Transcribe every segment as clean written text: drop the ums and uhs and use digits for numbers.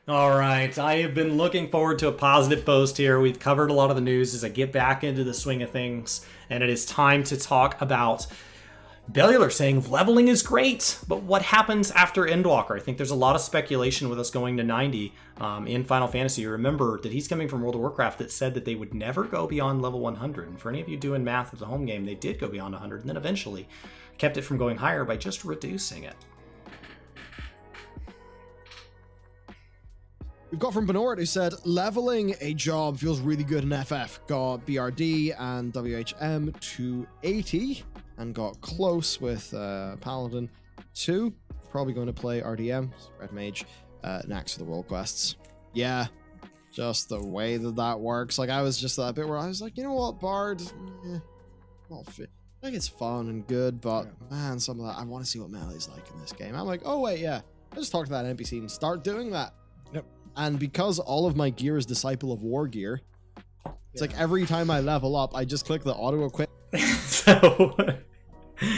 All right, I have been looking forward to a positive post here. We've covered a lot of the news as I get back into the swing of things, and it is time to talk about Bellular saying leveling is great, but what happens after Endwalker? I think there's a lot of speculation with us going to 90 in Final Fantasy. Remember that he's coming from World of Warcraft that said that they would never go beyond level 100, and for any of you doing math at the home game, they did go beyond 100, and then eventually kept it from going higher by just reducing it. We've got from Bernard who said, leveling a job feels really good in FF. Got BRD and WHM to 80 and got close with Paladin 2. Probably going to play RDM, Red Mage, next to the World Quests. Yeah, just the way that works. Like, I was just that bit where I was like, you know what, Bard? Not fit. Like, it's fun and good, but man, some of that, I want to see what melee's like in this game. I'm like, oh wait, yeah, I just talk to that NPC and start doing that. Yep. And because all of my gear is Disciple of War gear, it's like every time I level up, I just click the auto equip.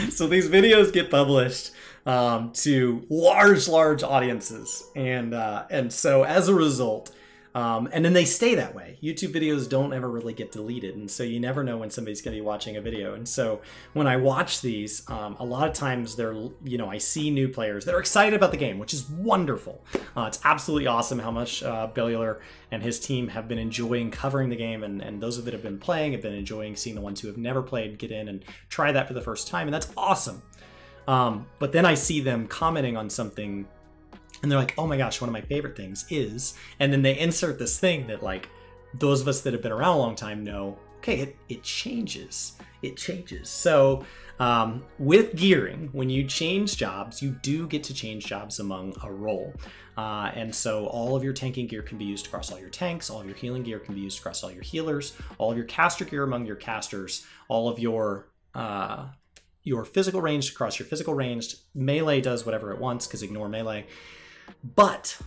So these videos get published to large audiences, and so as a result, and then they stay that way. YouTube videos don't ever really get deleted, and so you never know when somebody's going to be watching a video. And so when I watch these, a lot of times I see new players that are excited about the game, which is wonderful. It's absolutely awesome how much Bellular and his team have been enjoying covering the game, and those that have been playing have been enjoying seeing the ones who have never played get in and try that for the first time, and that's awesome. But then I see them commenting on something and they're like, oh my gosh, one of my favorite things is, and then they insert this thing that, like, those of us that have been around a long time know, okay, it changes. It changes. So with gearing, when you change jobs, you do get to change jobs among a role. And so all of your tanking gear can be used across all your tanks, all of your healing gear can be used across all your healers, all of your caster gear among your casters, all of your physical ranged across your physical ranged. Melee does whatever it wants, because ignore melee. But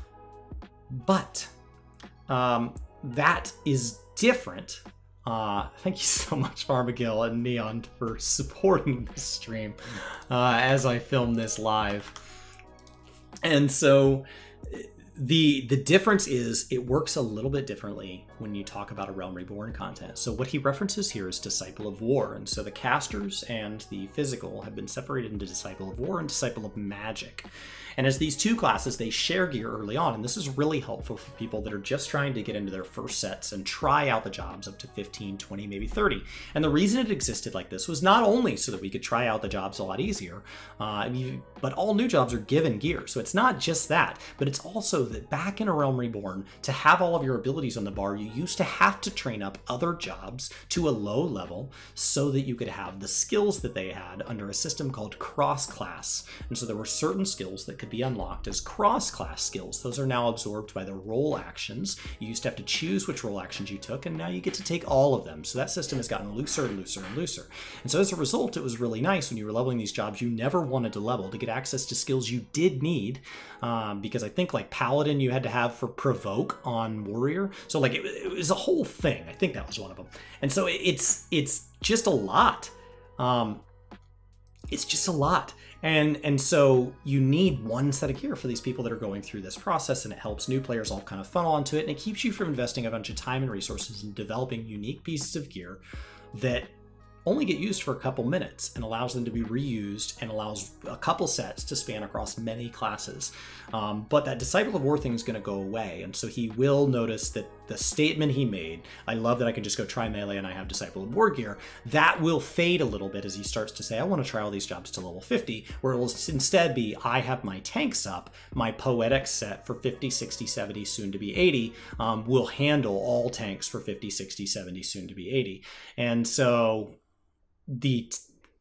that is different. Thank you so much, Farmagill and Neon, for supporting this stream as I film this live. And so the difference is it works a little bit differently when you talk about a Realm Reborn content. So what he references here is Disciple of War, and so the casters and the physical have been separated into Disciple of War and Disciple of Magic. And as these two classes, they share gear early on, and this is really helpful for people that are just trying to get into their first sets and try out the jobs up to 15, 20, maybe 30. And the reason it existed like this was not only so that we could try out the jobs a lot easier, but all new jobs are given gear. So it's not just that, but it's also that back in A Realm Reborn, to have all of your abilities on the bar, you used to have to train up other jobs to a low level so that you could have the skills that they had under a system called cross-class. And so there were certain skills that could be unlocked as cross-class skills. Those are now absorbed by the role actions. You used to have to choose which role actions you took, and now you get to take all of them. So that system has gotten looser and looser and looser. And so as a result, it was really nice when you were leveling these jobs, you never wanted to level to get access to skills you did need, because I think like Paladin you had to have for Provoke on Warrior. So like it was a whole thing. I think that was one of them. And so it's just a lot. It's just a lot. And so you need one set of gear for these people that are going through this process, and it helps new players all kind of funnel onto it, and it keeps you from investing a bunch of time and resources in developing unique pieces of gear that only get used for a couple minutes and allows them to be reused and allows a couple sets to span across many classes. But that Disciple of War thing is going to go away, and so he will notice that the statement he made, I love that I can just go try melee and I have Disciple of War gear, that will fade a little bit as he starts to say, I want to try all these jobs to level 50, where it will instead be, I have my tanks up, my Poetics set for 50, 60, 70, soon to be 80, will handle all tanks for 50, 60, 70, soon to be 80. And so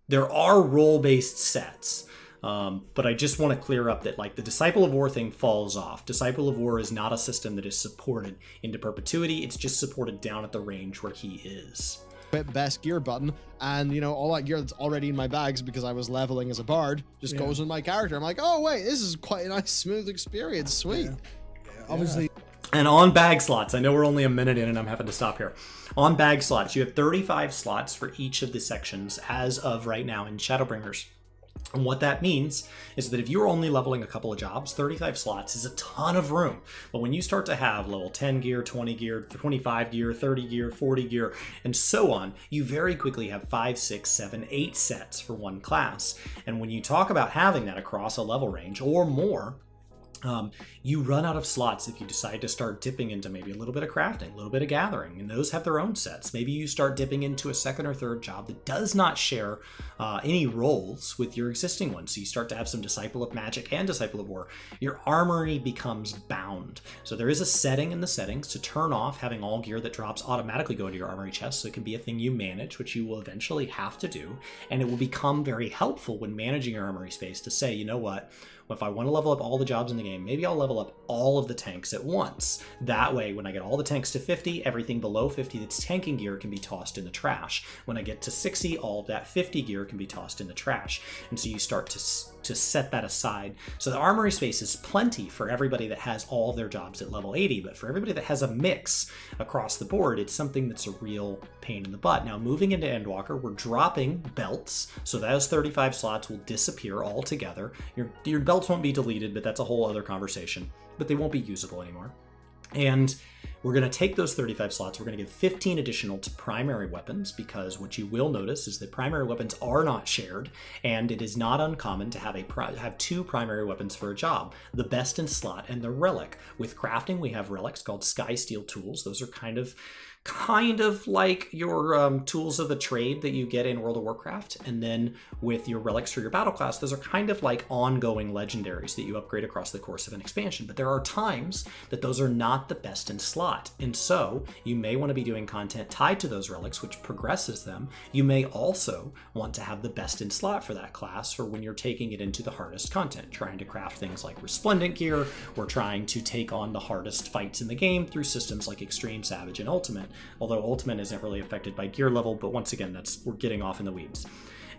there are role-based sets, but I just want to clear up that like the Disciple of War thing falls off. Disciple of War is not a system that is supported into perpetuity. It's just supported down at the range where he is. Best gear button, and you know, all that gear that's already in my bags because I was leveling as a bard just goes with my character. I'm like, oh wait, this is quite a nice smooth experience. Sweet. Obviously. And on bag slots, I know we're only a minute in and I'm having to stop here. On bag slots, you have 35 slots for each of the sections as of right now in Shadowbringers. And what that means is that if you're only leveling a couple of jobs, 35 slots is a ton of room. But when you start to have level 10 gear, 20 gear, 25 gear, 30 gear, 40 gear, and so on, you very quickly have 5, 6, 7, 8 sets for one class. And when you talk about having that across a level range or more, you run out of slots if you decide to start dipping into maybe a little bit of crafting, a little bit of gathering, and those have their own sets. Maybe you start dipping into a second or third job that does not share any roles with your existing ones. So you start to have some Disciple of Magic and Disciple of War. Your armory becomes bound. So there is a setting in the settings to turn off having all gear that drops automatically go into your armory chest. So it can be a thing you manage, which you will eventually have to do. And it will become very helpful when managing your armory space to say, you know what? Well, if I want to level up all the jobs in the game, maybe I'll level up all of the tanks at once. That way, when I get all the tanks to 50, everything below 50 that's tanking gear can be tossed in the trash. When I get to 60, all of that 50 gear can be tossed in the trash. And so you start to set that aside. So the armory space is plenty for everybody that has all of their jobs at level 80, but for everybody that has a mix across the board, it's something that's a real pain in the butt. Now, moving into Endwalker, we're dropping belts, so those 35 slots will disappear altogether. Your belts won't be deleted, but that's a whole other conversation, but they won't be usable anymore. And we're going to take those 35 slots, we're going to give 15 additional to primary weapons, because what you will notice is that primary weapons are not shared, and it is not uncommon to have two primary weapons for a job, the best in slot and the relic. With crafting, we have relics called Sky Steel tools. Those are kind of like your tools of the trade that you get in World of Warcraft. And then with your relics for your battle class, those are kind of like ongoing legendaries that you upgrade across the course of an expansion. But there are times that those are not the best in slot. And so you may want to be doing content tied to those relics, which progresses them. You may also want to have the best in slot for that class for when you're taking it into the hardest content, trying to craft things like Resplendent gear, or trying to take on the hardest fights in the game through systems like Extreme, Savage, and Ultimate. Although Ultimate isn't really affected by gear level, but once again, we're getting off in the weeds.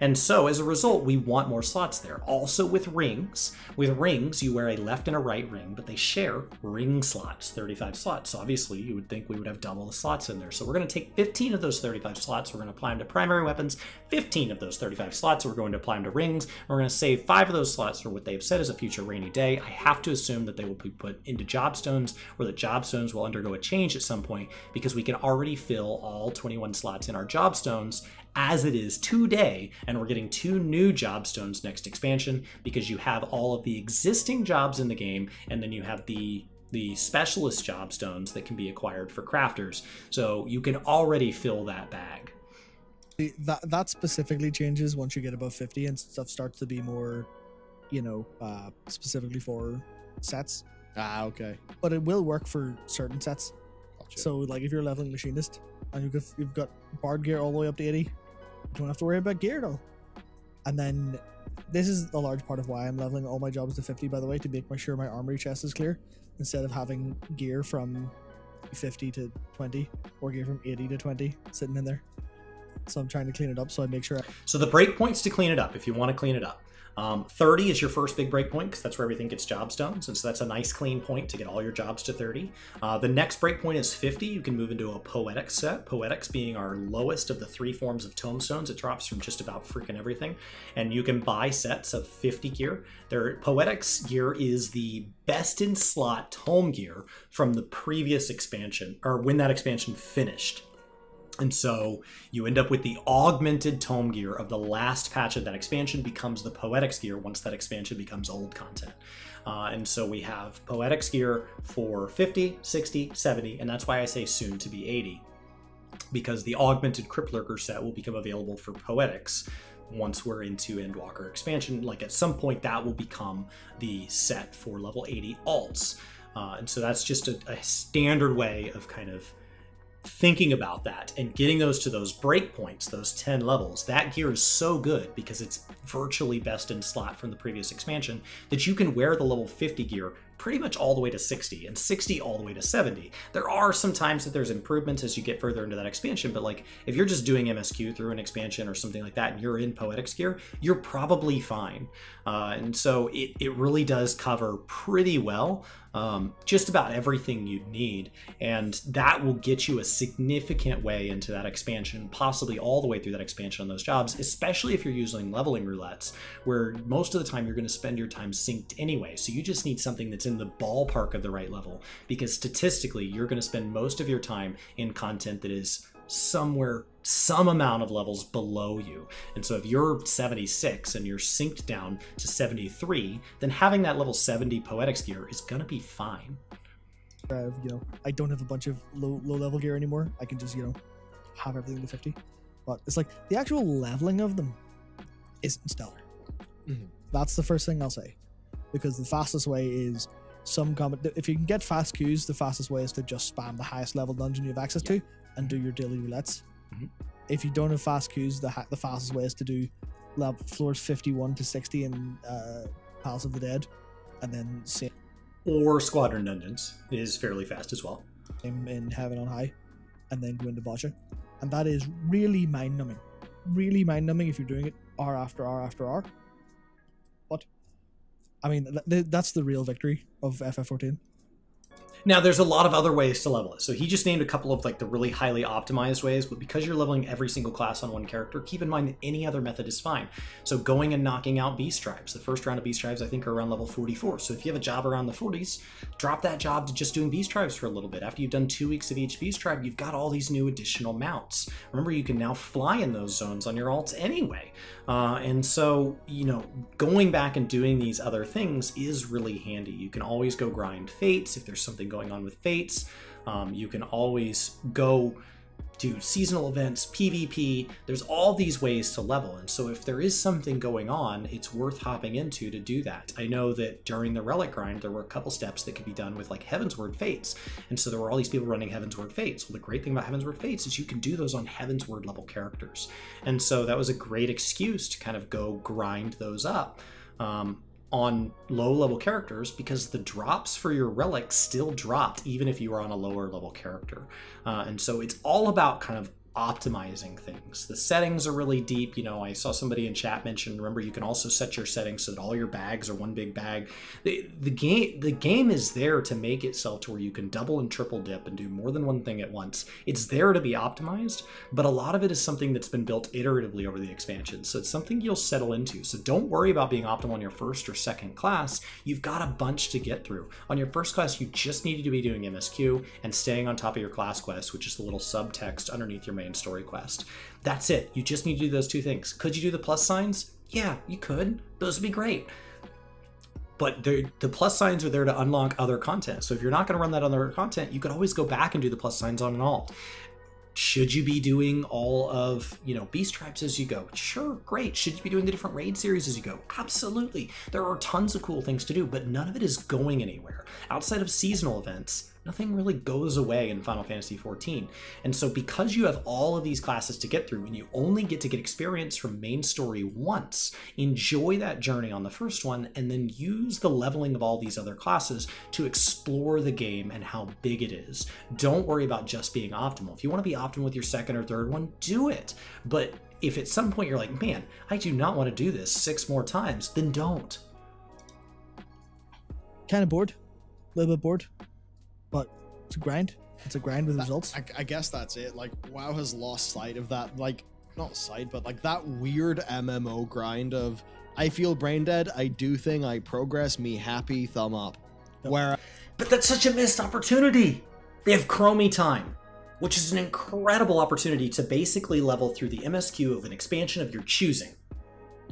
And so as a result, we want more slots there. Also with rings. With rings, you wear a left and a right ring, but they share ring slots, 35 slots. So obviously you would think we would have double the slots in there. So we're going to take 15 of those 35 slots. We're going to apply them to primary weapons. 15 of those 35 slots, we're going to apply them to rings. We're going to save 5 of those slots for what they've said is a future rainy day. I have to assume that they will be put into job stones, or that job stones will undergo a change at some point, because we can already fill all 21 slots in our job stones as it is today, and we're getting 2 new job stones next expansion, because you have all of the existing jobs in the game, and then you have the specialist job stones that can be acquired for crafters. So you can already fill that bag. That specifically changes once you get above 50 and stuff starts to be more, specifically for sets. Ah, okay. But it will work for certain sets. Gotcha. So like if you're leveling machinist and you've got bard gear all the way up to 80, you don't have to worry about gear at all. And then this is a large part of why I'm leveling all my jobs to 50, by the way, to make sure my armory chest is clear, instead of having gear from 50 to 20 or gear from 80 to 20 sitting in there. So I'm trying to clean it up, so I make sure. So the breakpoints to clean it up, if you want to clean it up. 30 is your first big breakpoint, because that's where everything gets job stones, and so that's a nice clean point to get all your jobs to 30. The next breakpoint is 50. You can move into a Poetics set, Poetics being our lowest of the 3 forms of tomestones. It drops from just about freaking everything, and you can buy sets of 50 gear. Poetics gear is the best in slot tome gear from the previous expansion, or when that expansion finished. And so you end up with the augmented tome gear of the last patch of that expansion becomes the Poetics gear once that expansion becomes old content. And so we have Poetics gear for 50, 60, 70, and that's why I say soon to be 80. Because the augmented Cryptlurker set will become available for Poetics once we're into Endwalker expansion. Like at some point that will become the set for level 80 alts. And so that's just a standard way of kind of thinking about that and getting those to those breakpoints, those 10 levels. That gear is so good because it's virtually best in slot from the previous expansion that you can wear the level 50 gear pretty much all the way to 60 and 60 all the way to 70. There are some times that there's improvements as you get further into that expansion, but like if you're just doing MSQ through an expansion or something like that and you're in Poetics gear, you're probably fine. And so it really does cover pretty well just about everything you need, and that will get you a significant way into that expansion, possibly all the way through that expansion on those jobs, especially if you're using leveling roulettes, where most of the time you're going to spend your time synced anyway. So you just need something that's in the ballpark of the right level, because statistically you're going to spend most of your time in content that is somewhere, some amount of levels below you. And so if you're 76 and you're synced down to 73, then having that level 70 poetics gear is going to be fine. I don't have a bunch of low level gear anymore. I can just, have everything to 50. But it's like the actual leveling of them isn't stellar. Mm-hmm. That's the first thing I'll say. Because the fastest way is if you can get fast queues, the fastest way is to just spam the highest level dungeon you have access to and do your daily roulettes. Mm-hmm. If you don't have fast queues, the fastest way is to do floors 51 to 60 in Palace of the Dead, and then same Or Squadron Dungeons is fairly fast as well. in Heaven on High, and then go into Botcha. And that is really mind-numbing. Really mind-numbing if you're doing it hour after hour after hour. But, I mean, that's the real victory of FF14. Now, there's a lot of other ways to level it. So he just named a couple of like the really highly optimized ways, but because you're leveling every single class on one character, keep in mind that any other method is fine. So going and knocking out beast tribes. The first round of beast tribes, I think, are around level 44. So if you have a job around the 40s, drop that job to just doing beast tribes for a little bit. After you've done 2 weeks of each beast tribe, you've got all these new additional mounts. Remember, you can now fly in those zones on your alts anyway. And so, going back and doing these other things is really handy. You can always go grind fates if there's something going on with fates. You can always go do seasonal events, PvP. There's all these ways to level, and so if there is something going on, it's worth hopping into to do that. I know that during the relic grind there were a couple steps that could be done with like Heavensward Fates, and so there were all these people running Heavensward Fates. Well, the great thing about Heavensward Fates is you can do those on Heavensward level characters, and so that was a great excuse to kind of go grind those up on low-level characters, because the drops for your relics still dropped even if you were on a lower level character. And so it's all about kind of optimizing things. The settings are really deep. I saw somebody in chat mention, remember, you can also set your settings so that all your bags are one big bag. The game is there to make itself to where you can double and triple dip and do more than one thing at once. It's there to be optimized, but a lot of it is something that's been built iteratively over the expansion. So it's something you'll settle into. So don't worry about being optimal on your first or second class. You've got a bunch to get through. On your first class, you just needed to be doing MSQ and staying on top of your class quest, which is the little subtext underneath your main story quest. That's it. You just need to do those 2 things. Could you do the plus signs? Yeah, you could. Those would be great. But the plus signs are there to unlock other content. So if you're not going to run that other content, you could always go back and do the plus signs on an alt. Should you be doing all of, beast tribes as you go? Sure, great. Should you be doing the different raid series as you go? Absolutely. There are tons of cool things to do, but none of it is going anywhere. Outside of seasonal events, nothing really goes away in Final Fantasy XIV. And so because you have all of these classes to get through and you only get to get experience from main story once, enjoy that journey on the first one and then use the leveling of all these other classes to explore the game and how big it is. Don't worry about just being optimal. If you want to be optimal with your second or third one, do it. But if at some point you're like, man, I do not want to do this 6 more times, then don't. Kind of bored. A little bit bored. But it's a grind. It's a grind with results. I guess that's it. Like, WoW has lost sight of that, like, not sight, but like that weird MMO grind of, I feel brain dead, I do thing, I progress, me happy, thumb up. Yep. Where, But that's such a missed opportunity. They have Chromie Time, which is an incredible opportunity to basically level through the MSQ of an expansion of your choosing.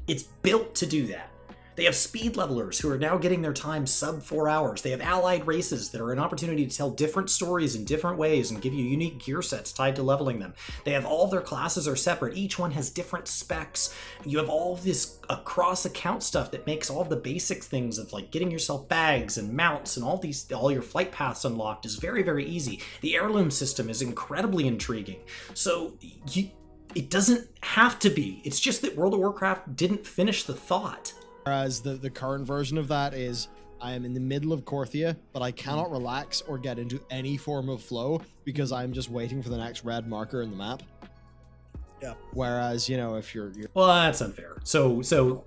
It's built to do that. They have speed levelers who are now getting their time sub 4 hours. They have allied races that are an opportunity to tell different stories in different ways and give you unique gear sets tied to leveling them. They have all their classes are separate. Each one has different specs. You have all this cross-account stuff that makes all the basic things of like getting yourself bags and mounts and all your flight paths unlocked is very, very easy. The heirloom system is incredibly intriguing. So it doesn't have to be. It's just that World of Warcraft didn't finish the thought. whereas the current version of that is, I am in the middle of Korthia, but I cannot relax or get into any form of flow because I'm just waiting for the next red marker in the map. Yeah. Whereas, if you're Well, that's unfair. So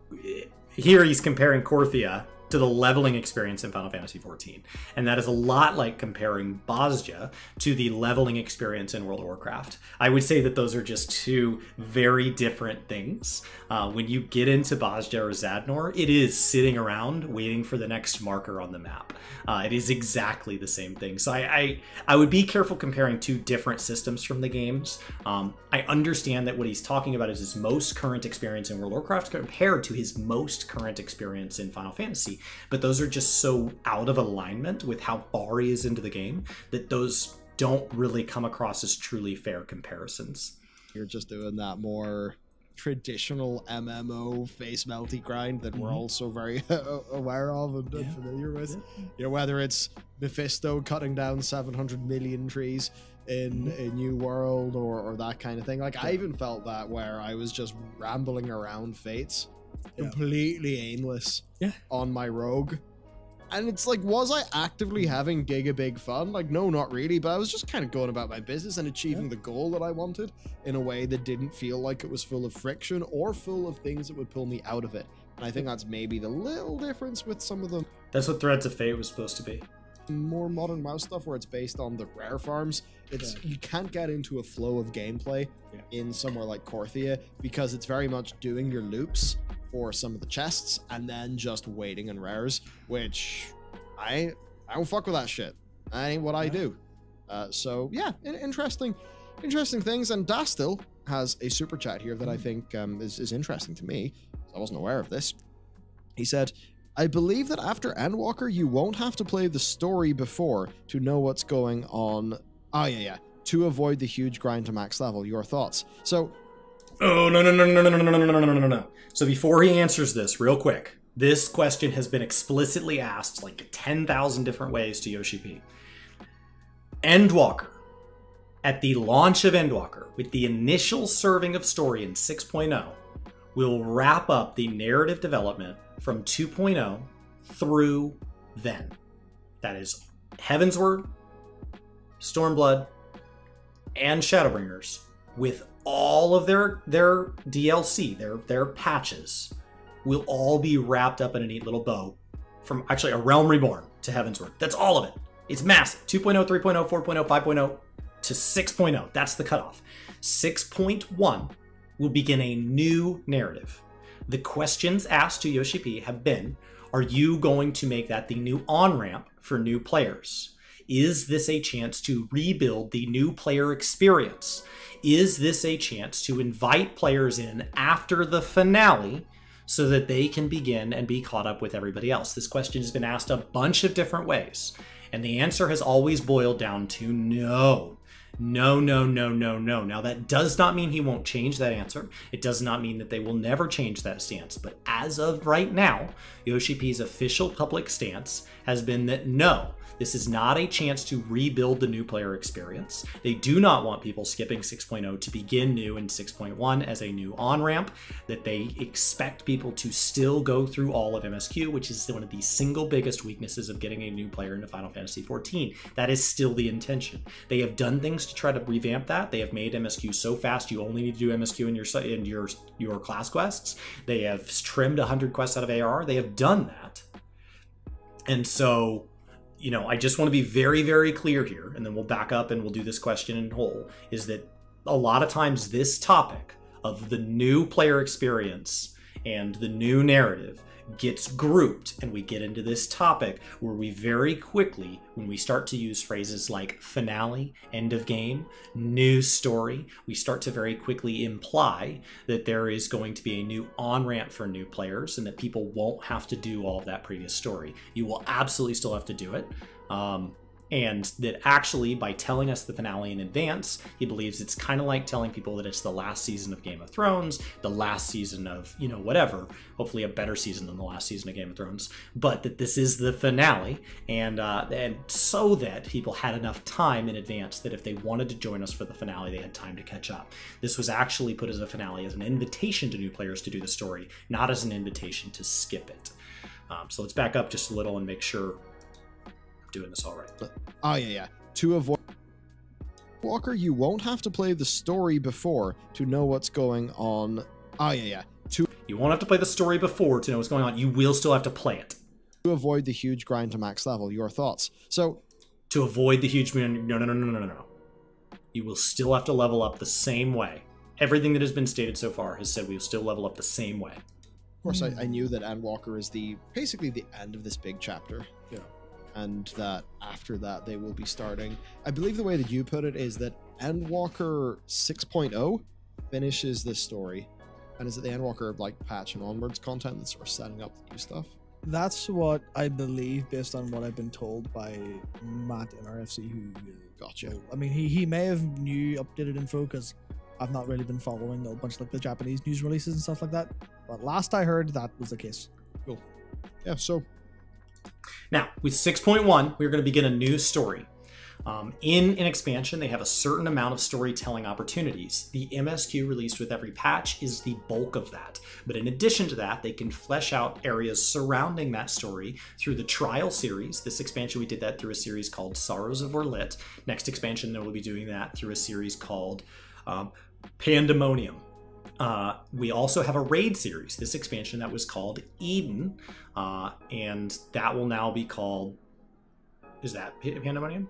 here he's comparing Korthia to the leveling experience in Final Fantasy XIV. And that is a lot like comparing Bosja to the leveling experience in World of Warcraft. I would say that those are just two very different things. When you get into Bosja or Zadnor, it is sitting around waiting for the next marker on the map. It is exactly the same thing. So I would be careful comparing two different systems from the games. I understand that what he's talking about is his most current experience in World of Warcraft compared to his most current experience in Final Fantasy. But those are just so out of alignment with how far he is into the game that those don't really come across as truly fair comparisons. You're just doing that more traditional MMO face melty grind that we're also very aware of and familiar with. You know, whether it's Mephisto cutting down 700 million trees in a new world or that kind of thing. Like, I even felt that where I was just rambling around Fates, completely aimless on my rogue. And it's like, was I actively having gigabig fun? Like, no, not really, but I was just kind of going about my business and achieving the goal that I wanted in a way that didn't feel like it was full of friction or full of things that would pull me out of it. And I think that's maybe the little difference with some of the... That's what Threads of Fate was supposed to be. More modern WoW stuff where it's based on the rare farms. It's you can't get into a flow of gameplay in somewhere like Korthia because it's very much doing your loops for some of the chests and then just waiting on rares, which I don't fuck with that shit. That ain't what I do. So yeah, interesting things. And Dastil has a super chat here that I think is interesting to me. I wasn't aware of this. He said, I believe that after Endwalker, you won't have to play the story before to know what's going on. Oh, yeah. To avoid the huge grind to max level. Your thoughts? So... Oh, no. So before he answers this, real quick, this question has been explicitly asked like 10,000 different ways to Yoshi P. Endwalker, at the launch of Endwalker, with the initial serving of story in 6.0, will wrap up the narrative development from 2.0 through then. That is Heavensward, Stormblood, and Shadowbringers, with all of their DLC, their patches, will all be wrapped up in a neat little bow from actually a Realm Reborn to Heavensward. That's all of it. It's massive. 2.0, 3.0, 4.0, 5.0 to 6.0. That's the cutoff. 6.1 will begin a new narrative. The questions asked to Yoshi P have been, are you going to make that the new on-ramp for new players? Is this a chance to rebuild the new player experience? Is this a chance to invite players in after the finale so that they can begin and be caught up with everybody else? This question has been asked a bunch of different ways, and the answer has always boiled down to no. No. Now, that does not mean he won't change that answer. It does not mean that they will never change that stance. But as of right now, Yoshi P's official public stance has been that no, this is not a chance to rebuild the new player experience. They do not want people skipping 6.0 to begin new in 6.1 as a new on-ramp, that they expect people to still go through all of MSQ, which is one of the single biggest weaknesses of getting a new player into Final Fantasy XIV. That is still the intention. They have done things to try to revamp that. They have made MSQ so fast you only need to do MSQ in your class quests. They have trimmed 100 quests out of AR. They have done that. And so, you know, I just want to be very, very clear here, and then we'll back up and we'll do this question in whole, is that a lot of times this topic of the new player experience and the new narrative gets grouped, and we get into this topic where we very quickly, when we start to use phrases like finale, end of game, new story, we start to very quickly imply that there is going to be a new on-ramp for new players and that people won't have to do all of that previous story. You will absolutely still have to do it. And that actually, by telling us the finale in advance, he believes it's kind of like telling people that it's the last season of Game of Thrones, the last season of, you know, whatever, hopefully a better season than the last season of Game of Thrones, but that this is the finale, and so that people had enough time in advance that if they wanted to join us for the finale, they had time to catch up. This was actually put as a finale, as an invitation to new players to do the story, not as an invitation to skip it. So let's back up just a little and make sure doing this all right. Oh, yeah. To avoid Walker, you won't have to play the story before to know what's going on. Oh, yeah. You won't have to play the story before to know what's going on. You will still have to play it. To avoid the huge grind to max level. Your thoughts? So, to avoid the huge... No. You will still have to level up the same way. Everything that has been stated so far has said we will still level up the same way. Of course, I knew that Endwalker is basically the end of this big chapter. Yeah. And that after that, they will be starting... I believe the way that you put it is that Endwalker 6.0 finishes this story. And is it the Endwalker like patch and onwards content that's sort of setting up the new stuff? That's what I believe based on what I've been told by Matt in RFC, who Gotcha. I mean, he may have new updated info because I've not really been following a bunch of like the Japanese news releases and stuff like that. But last I heard, that was the case. Cool. Yeah, so... Now, with 6.1, we're going to begin a new story. In an expansion, they have a certain amount of storytelling opportunities. The MSQ released with every patch is the bulk of that. But in addition to that, they can flesh out areas surrounding that story through the Trial series. This expansion, we did that through a series called Sorrows of Warlit. Next expansion, they will be doing that through a series called Pandemonium. We also have a raid series, this expansion that was called Eden, and that will now be called... Is that Pandemonium?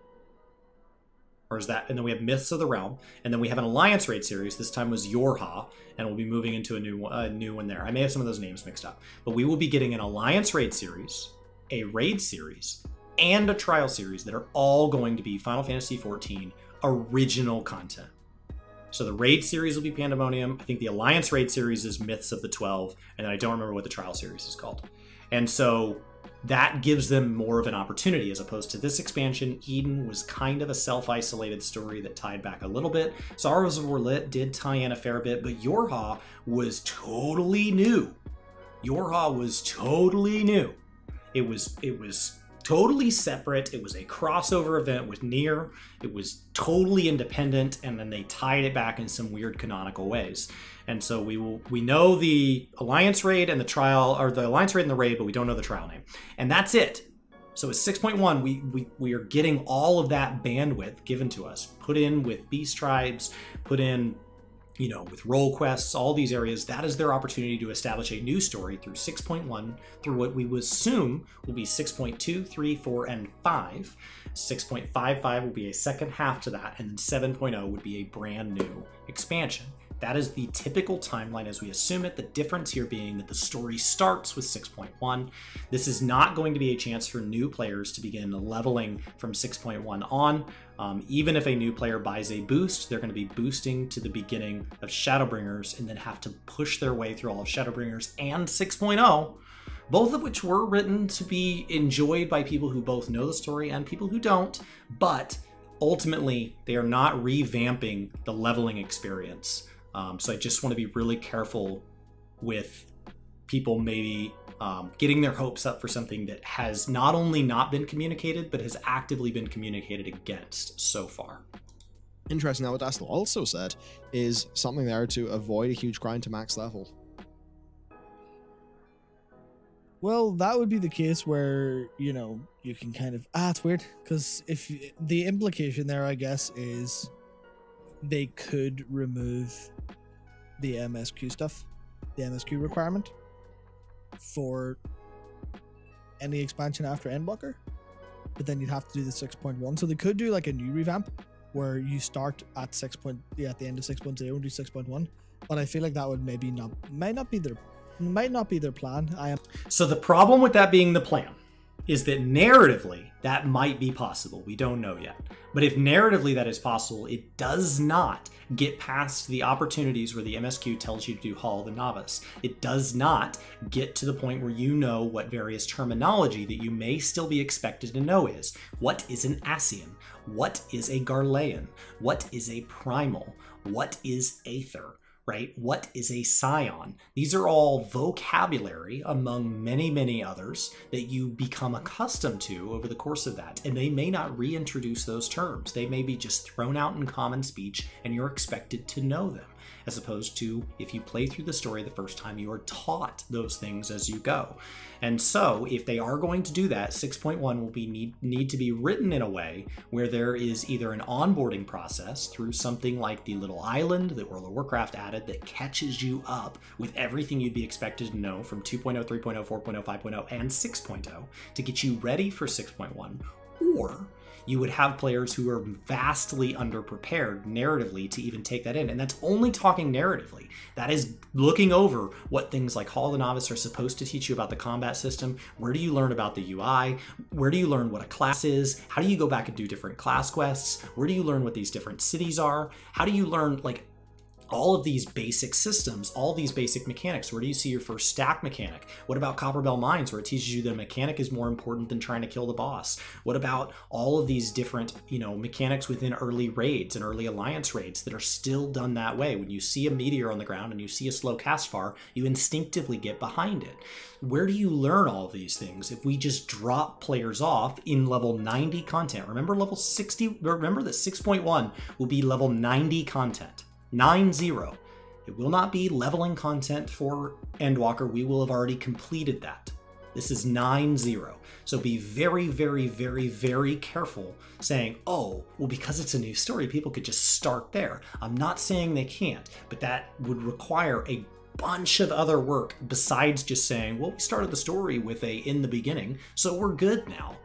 Or is that, and then we have Myths of the Realm, and then we have an Alliance raid series. This time was Yorha, and we'll be moving into a new one there. I may have some of those names mixed up, but we will be getting an Alliance raid series, a raid series, and a Trial series that are all going to be Final Fantasy XIV original content. So the raid series will be Pandemonium. I think the Alliance raid series is Myths of the 12, and then I don't remember what the Trial series is called. And so that gives them more of an opportunity as opposed to this expansion. Eden was kind of a self-isolated story that tied back a little bit. Sorrows of Warlit did tie in a fair bit, but Yorha was totally new. Yorha was totally new. It was totally separate. It was a crossover event with Nier. It was totally independent, and then they tied it back in some weird canonical ways. And so we know the Alliance raid and the Trial, or the Alliance raid and the raid, but we don't know the Trial name. And that's it. So with 6.1, we are getting all of that bandwidth given to us, put in with Beast Tribes, put in, you know, with role quests, all these areas. That is their opportunity to establish a new story through 6.1, through what we would assume will be 6.2, 3, 4, and 5. 6.55 will be a second half to that, and then 7.0 would be a brand new expansion. That is the typical timeline as we assume it, the difference here being that the story starts with 6.1. This is not going to be a chance for new players to begin leveling from 6.1 on. Even if a new player buys a boost, they're going to be boosting to the beginning of Shadowbringers and then have to push their way through all of Shadowbringers and 6.0, both of which were written to be enjoyed by people who both know the story and people who don't, but ultimately they are not revamping the leveling experience. So I just want to be really careful with people maybe getting their hopes up for something that has not only not been communicated, but has actively been communicated against so far. Interesting. Now, what Dastel also said is something there to avoid a huge grind to max level. Well, that would be the case where, you know, you can kind of... it's weird, because if the implication there, I guess, is they could remove the MSQ stuff, the MSQ requirement for any expansion after Endwalker, but then you'd have to do the 6.1. So they could do like a new revamp where you start at at the end of 6.0 and do 6.1. But I feel like that would might not be their plan. So the problem with that being the plan is that narratively that might be possible. We don't know yet. But if narratively that is possible, it does not get past the opportunities where the MSQ tells you to do Hall of the Novice. It does not get to the point where you know what various terminology that you may still be expected to know is. What is an Ascian? What is a Garlean? What is a Primal? What is Aether? Right? What is a scion? These are all vocabulary among many, many others that you become accustomed to over the course of that. And they may not reintroduce those terms. They may be just thrown out in common speech and you're expected to know them. as opposed to if you play through the story the first time, you are taught those things as you go. And so if they are going to do that, 6.1 will need to be written in a way where there is either an onboarding process through something like the little island that World of Warcraft added that catches you up with everything you'd be expected to know from 2.0, 3.0, 4.0, 5.0, and 6.0 to get you ready for 6.1, or you would have players who are vastly underprepared narratively to even take that in. And that's only talking narratively. That is looking over what things like Hall of the Novice are supposed to teach you about the combat system. Where do you learn about the UI? Where do you learn what a class is? How do you go back and do different class quests? Where do you learn what these different cities are? How do you learn, like, all of these basic systems, all these basic mechanics? Where do you see your first stack mechanic? What about Copperbell Mines, where it teaches you that a mechanic is more important than trying to kill the boss? What about all of these different, mechanics within early raids and early alliance raids that are still done that way? When you see a meteor on the ground and you see a slow cast bar, you instinctively get behind it. Where do you learn all of these things if we just drop players off in level 90 content? Remember level 60, remember that 6.1 will be level 90 content. 9-0. It will not be leveling content for Endwalker. We will have already completed that. This is 9-0. So be very, very, very, very careful saying, oh, well, because it's a new story, people could just start there. I'm not saying they can't, but that would require a bunch of other work besides just saying, well, we started the story with a in the beginning, so we're good now.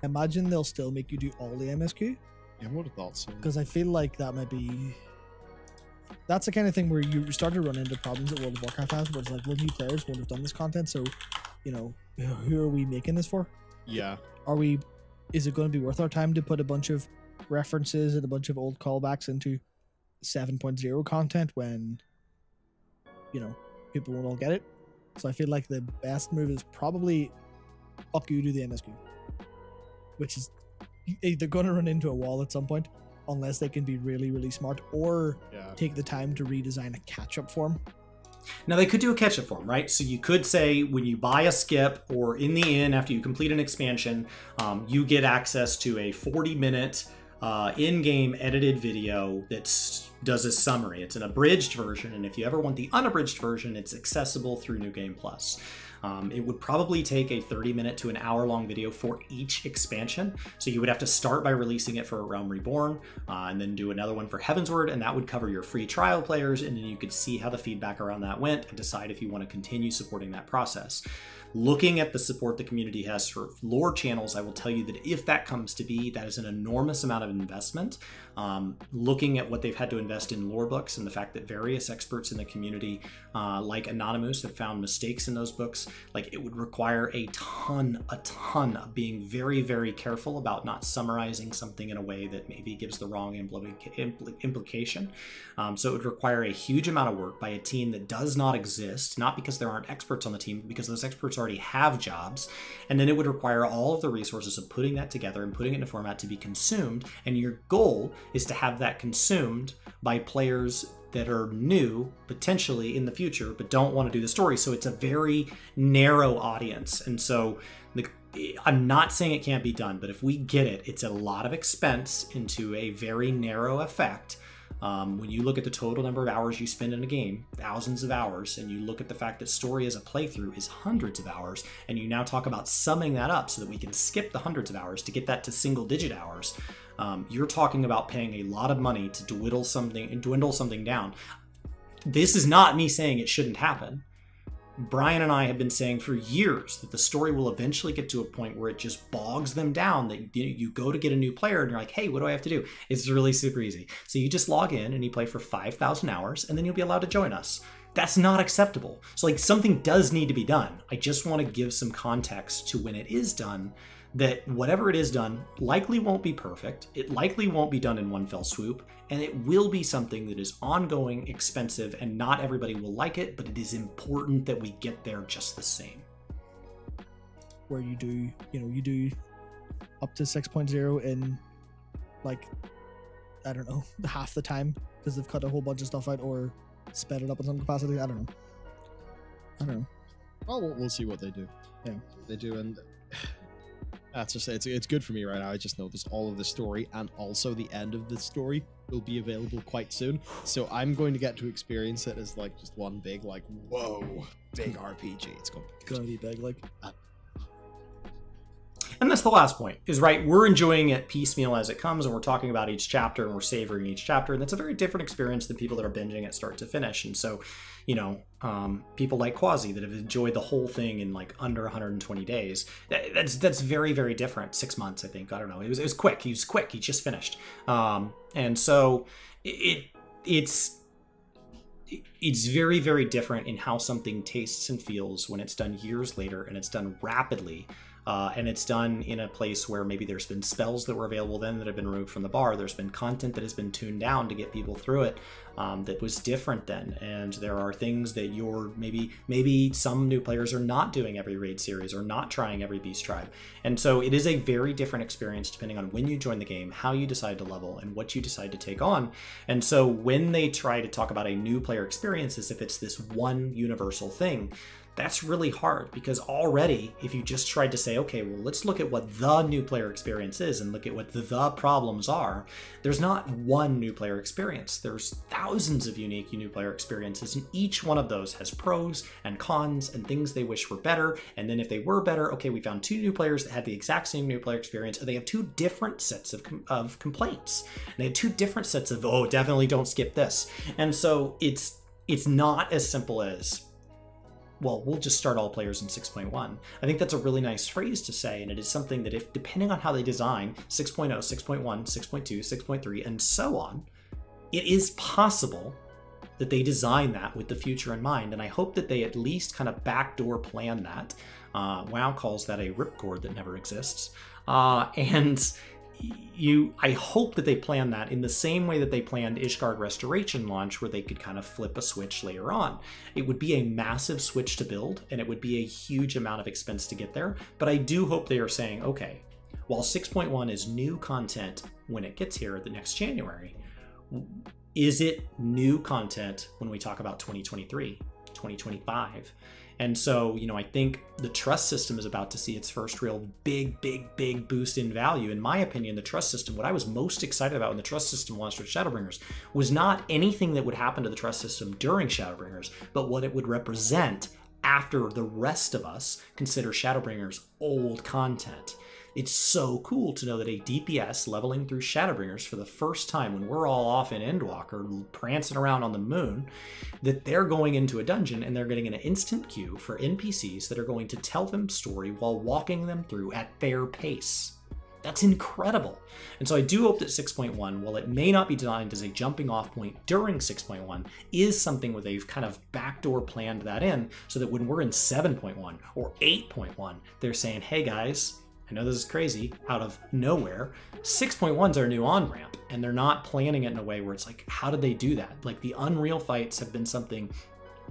Imagine they'll still make you do all the MSQ. Yeah, I would have thought so. Because I feel like that might be... That's the kind of thing where you start to run into problems that World of Warcraft has, where it's like, well, new players won't have done this content, so, who are we making this for? Yeah. Is it going to be worth our time to put a bunch of references and a bunch of old callbacks into 7.0 content when, people won't all get it? So I feel like the best move is probably fuck you to the MSQ, which is they're going to run into a wall at some point unless they can be really, really smart or take the time to redesign a catch-up form. Now, they could do a catch-up form, right? So you could say when you buy a skip or in the inn after you complete an expansion, you get access to a 40-minute in-game edited video that does a summary. It's an abridged version, and if you ever want the unabridged version, it's accessible through New Game Plus. It would probably take a 30-minute to an hour-long video for each expansion. So you would have to start by releasing it for Realm Reborn, and then do another one for Heavensward, and that would cover your free trial players, and then you could see how the feedback around that went and decide if you want to continue supporting that process. Looking at the support the community has for lore channels, I will tell you that if that comes to be, that is an enormous amount of investment. Looking at what they've had to invest in lore books and the fact that various experts in the community, like Anonymous, have found mistakes in those books, like, it would require a ton of being very, very careful about not summarizing something in a way that maybe gives the wrong implication. So it would require a huge amount of work by a team that does not exist, not because there aren't experts on the team, but because those experts already have jobs. And then it would require all of the resources of putting that together and putting it in a format to be consumed. And your goal is to have that consumed by players that are new, potentially in the future, but don't want to do the story. So it's a very narrow audience. And so I'm not saying it can't be done, but if we get it, it's a lot of expense into a very narrow effect. When you look at the total number of hours you spend in a game, thousands of hours, and you look at the fact that story as a playthrough is hundreds of hours, and you now talk about summing that up so that we can skip the hundreds of hours to get that to single-digit hours, you're talking about paying a lot of money to dwindle something down. This is not me saying it shouldn't happen. Brian and I have been saying for years that the story will eventually get to a point where it just bogs them down, that you go to get a new player and you're like, hey, what do I have to do? It's really super easy. So you just log in and you play for 5,000 hours and then you'll be allowed to join us. That's not acceptable. So something does need to be done. I just want to give some context to when it is done, that whatever it is done likely won't be perfect. It likely won't be done in one fell swoop, and it will be something that is ongoing, expensive, and not everybody will like it, but it is important that we get there just the same. Where you do up to 6.0 in, I don't know, half the time because they've cut a whole bunch of stuff out or sped it up in some capacity. I don't know. Well, we'll see what they do. Yeah, they do, and That's just it's good for me right now. I just know there's all of the story, and also the end of the story will be available quite soon. So I'm going to get to experience it as like just one big like whoa big RPG. It's Gonna be big, like. And that's the last point, is right, we're enjoying it piecemeal as it comes, and we're talking about each chapter, and we're savoring each chapter, and that's a very different experience than people that are binging it start to finish. And so, you know, people like Quasi that have enjoyed the whole thing in like under 120 days, that's very, very different. 6 months, I think. I don't know. It was quick. He was quick. He just finished. And so it's very, very different in how something tastes and feels when it's done years later and it's done rapidly. And it's done in a place where maybe there's been spells that were available then that have been removed from the bar. There's been content that has been tuned down to get people through it that was different then. And there are things that you're maybe some new players are not doing every raid series or not trying every beast tribe. And so it is a very different experience depending on when you join the game, how you decide to level, and what you decide to take on. And so when they try to talk about a new player experience as if it's this one universal thing, that's really hard, because already if you just tried to say, okay, well, let's look at what the new player experience is and look at what the problems are, there's not one new player experience. There's thousands of unique new player experiences, and each one of those has pros and cons and things they wish were better. And then if they were better, okay, we found 2 new players that had the exact same new player experience, and they have 2 different sets of complaints. And they had 2 different sets of, oh, definitely don't skip this. And so it's not as simple as, well, we'll just start all players in 6.1. I think that's a really nice phrase to say, and it is something that if, depending on how they design 6.0, 6.1, 6.2, 6.3, and so on, it is possible that they design that with the future in mind, and I hope that they at least kind of backdoor plan that. WoW calls that a ripcord that never exists. I hope that they plan that in the same way that they planned Ishgard Restoration launch, where they could kind of flip a switch later on. It would be a massive switch to build, and it would be a huge amount of expense to get there. But I do hope they are saying, okay, while 6.1 is new content when it gets here the next January, is it new content when we talk about 2023, 2025? And so, you know, I think the trust system is about to see its first real big boost in value. In my opinion, the trust system, what I was most excited about when the trust system launched with Shadowbringers was not anything that would happen to the trust system during Shadowbringers, but what it would represent after the rest of us consider Shadowbringers old content. It's so cool to know that a DPS leveling through Shadowbringers for the first time when we're all off in Endwalker prancing around on the moon, that they're going into a dungeon and they're getting an instant queue for NPCs that are going to tell them story while walking them through at their pace. That's incredible. And so I do hope that 6.1, while it may not be designed as a jumping off point during 6.1, is something where they've kind of backdoor planned that in so that when we're in 7.1 or 8.1, they're saying, hey guys, I know this is crazy, out of nowhere, 6.1's our new on-ramp, and they're not planning it in a way where it's like, how did they do that? Like, the Unreal fights have been something,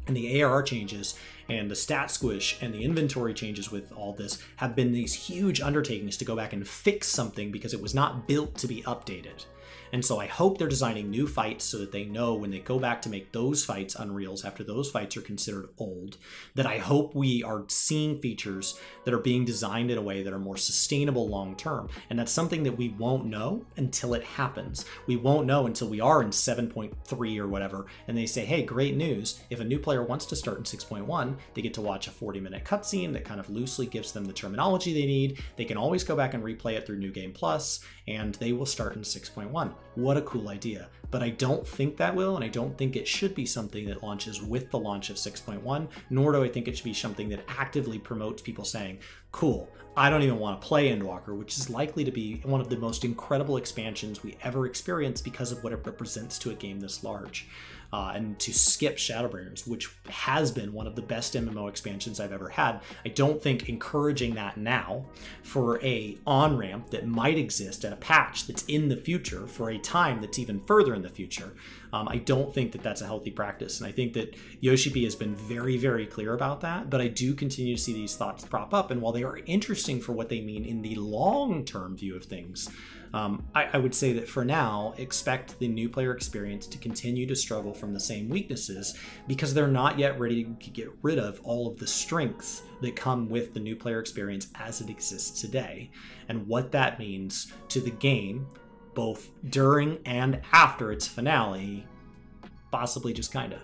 and the ARR changes, and the stat squish, and the inventory changes with all this have been these huge undertakings to go back and fix something because it was not built to be updated. And so I hope they're designing new fights so that they know when they go back to make those fights Unreals after those fights are considered old, that I hope we are seeing features that are being designed in a way that are more sustainable long term. And that's something that we won't know until it happens. We won't know until we are in 7.3 or whatever, and they say, hey, great news. If a new player wants to start in 6.1, they get to watch a 40-minute cutscene that kind of loosely gives them the terminology they need. They can always go back and replay it through New Game Plus, and they will start in 6.1. What a cool idea. But I don't think that will, and I don't think it should be something that launches with the launch of 6.1, nor do I think it should be something that actively promotes people saying, cool, I don't even want to play Endwalker, which is likely to be one of the most incredible expansions we ever experienced because of what it represents to a game this large. And to skip Shadowbringers, which has been one of the best MMO expansions I've ever had, I don't think encouraging that now for a on-ramp that might exist at a patch that's in the future for a time that's even further in the future, I don't think that that's a healthy practice. And I think that Yoshi has been very, very clear about that, but I do continue to see these thoughts prop up. And while they are interesting for what they mean in the long-term view of things, I would say that for now, expect the new player experience to continue to struggle from the same weaknesses because they're not yet ready to get rid of all of the strengths that come with the new player experience as it exists today, and what that means to the game, both during and after its finale, possibly just kinda.